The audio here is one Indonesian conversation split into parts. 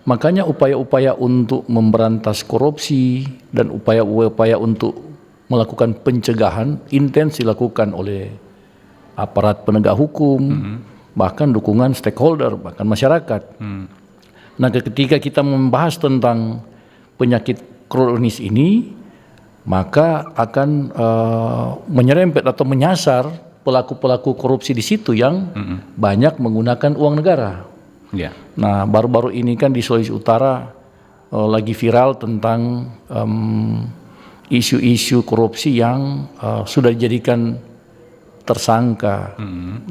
Makanya upaya-upaya untuk memberantas korupsi dan upaya-upaya untuk melakukan pencegahan intens dilakukan oleh aparat penegak hukum, bahkan dukungan stakeholder, bahkan masyarakat. Nah, ketika kita membahas tentang penyakit kronis ini, maka akan menyerempet atau menyasar pelaku-pelaku korupsi di situ yang banyak menggunakan uang negara. Ya. Nah, baru-baru ini kan di Sulawesi Utara lagi viral tentang isu-isu korupsi yang sudah dijadikan tersangka.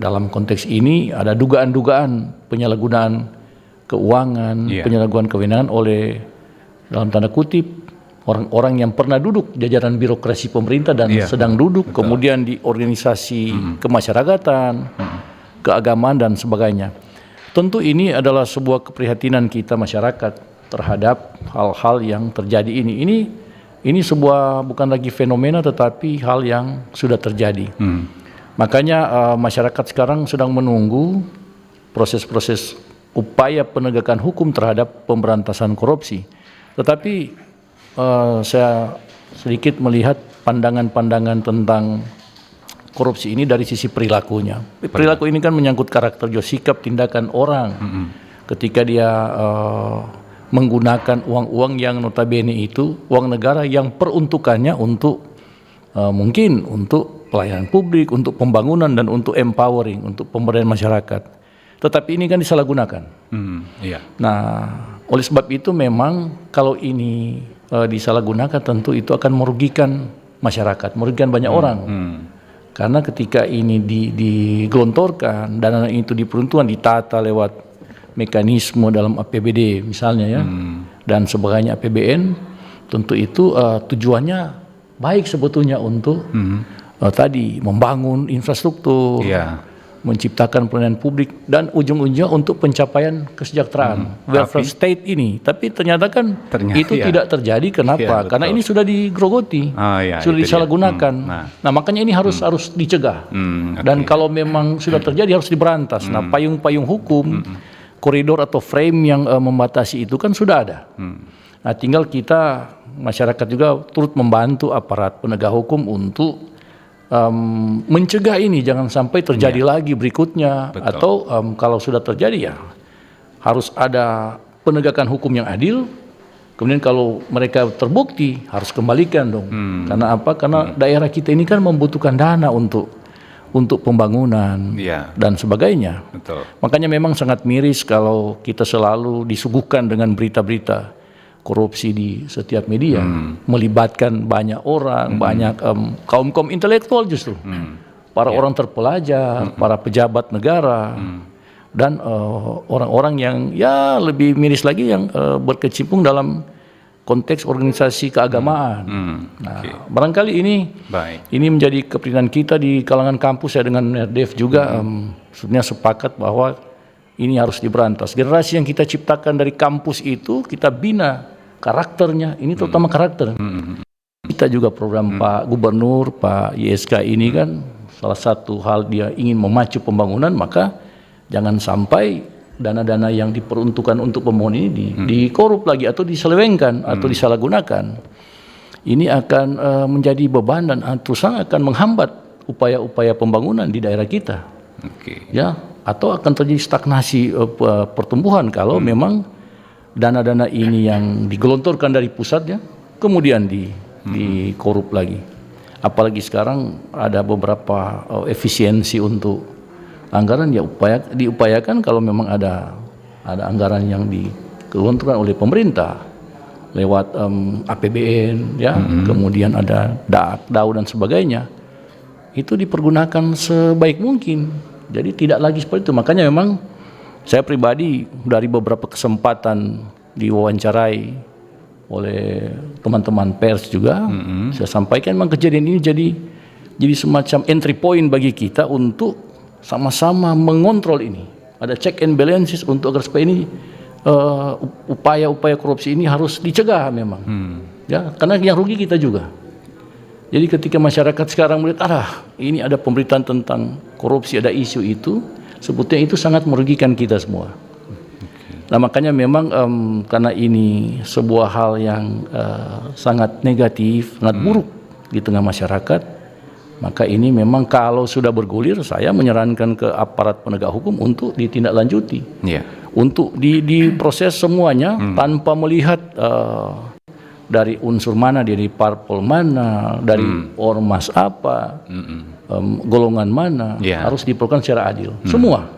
Dalam konteks ini ada dugaan-dugaan penyalahgunaan keuangan, penyalahgunaan kewenangan oleh, dalam tanda kutip, orang-orang yang pernah duduk jajaran birokrasi pemerintah dan sedang duduk, kemudian di organisasi kemasyarakatan, keagamaan dan sebagainya. Tentu ini adalah sebuah keprihatinan kita masyarakat terhadap hal-hal yang terjadi ini. Ini sebuah bukan lagi fenomena tetapi hal yang sudah terjadi. Makanya masyarakat sekarang sedang menunggu proses-proses upaya penegakan hukum terhadap pemberantasan korupsi. Tetapi saya sedikit melihat pandangan-pandangan tentang korupsi ini dari sisi perilakunya. Perilaku ini kan menyangkut karakter, sikap, tindakan orang. Ketika dia menggunakan uang-uang yang notabene itu uang negara yang peruntukannya untuk mungkin untuk pelayanan publik, untuk pembangunan dan untuk empowering, untuk pemberdayaan masyarakat. Tetapi ini kan disalahgunakan. Nah, oleh sebab itu memang kalau ini disalahgunakan tentu itu akan merugikan masyarakat, merugikan banyak orang. Karena ketika ini digelontorkan, dana itu diperuntukkan, ditata lewat mekanisme dalam APBD misalnya ya, dan sebagainya APBN, tentu itu tujuannya baik sebetulnya untuk tadi membangun infrastruktur, menciptakan pelayanan publik dan ujung-ujungnya untuk pencapaian kesejahteraan welfare state ini. Tapi ternyata kan itu tidak terjadi. Kenapa? Karena ini sudah digrogoti, sudah disalahgunakan. Nah, makanya ini harus dicegah. Dan kalau memang sudah terjadi harus diberantas. Nah, payung-payung hukum, koridor atau frame yang membatasi itu kan sudah ada. Nah, tinggal kita masyarakat juga turut membantu aparat penegak hukum untuk mencegah ini jangan sampai terjadi lagi berikutnya. Atau kalau sudah terjadi ya harus ada penegakan hukum yang adil. Kemudian kalau mereka terbukti harus kembalikan dong. Karena apa? Karena daerah kita ini kan membutuhkan dana untuk pembangunan dan sebagainya. Makanya memang sangat miris kalau kita selalu disuguhkan dengan berita-berita korupsi di setiap media, melibatkan banyak orang, banyak kaum-kaum intelektual justru, para orang terpelajar, para pejabat negara, dan orang-orang yang ya lebih miris lagi yang berkecimpung dalam konteks organisasi keagamaan. Nah, barangkali ini menjadi keprihatinan kita di kalangan kampus. Saya dengan Nerdef juga sebenarnya sepakat bahwa ini harus diberantas. Generasi yang kita ciptakan dari kampus itu kita bina karakternya, ini terutama karakter. Kita juga program Pak Gubernur, Pak YSK ini kan salah satu hal dia ingin memacu pembangunan, maka jangan sampai dana-dana yang diperuntukkan untuk pembangunan ini dikorup lagi atau diselewengkan atau disalahgunakan. Ini akan menjadi beban dan terus akan menghambat upaya-upaya pembangunan di daerah kita. Ya, atau akan terjadi stagnasi pertumbuhan kalau memang dana-dana ini yang digelontorkan dari pusatnya kemudian dikorup lagi. Apalagi sekarang ada beberapa efisiensi untuk anggaran ya diupayakan kalau memang ada anggaran yang digelontorkan oleh pemerintah lewat APBN ya, kemudian ada DAU dan sebagainya. Itu dipergunakan sebaik mungkin. Jadi tidak lagi seperti itu. Makanya memang saya pribadi dari beberapa kesempatan diwawancarai oleh teman-teman pers juga, saya sampaikan memang kejadian ini jadi semacam entry point bagi kita untuk sama-sama mengontrol ini. Ada check and balances untuk agar supaya ini upaya-upaya korupsi ini harus dicegah memang. Ya, karena yang rugi kita juga. Jadi ketika masyarakat sekarang melihat ini ada pemberitaan tentang korupsi, ada isu itu, sebetulnya itu sangat merugikan kita semua. Nah makanya memang karena ini sebuah hal yang sangat negatif, sangat buruk di tengah masyarakat, maka ini memang kalau sudah bergulir, saya menyarankan ke aparat penegak hukum untuk ditindaklanjuti, untuk diproses semuanya tanpa melihat dari unsur mana, dari parpol mana, dari ormas apa, golongan mana, harus diperlakukan secara adil, semua.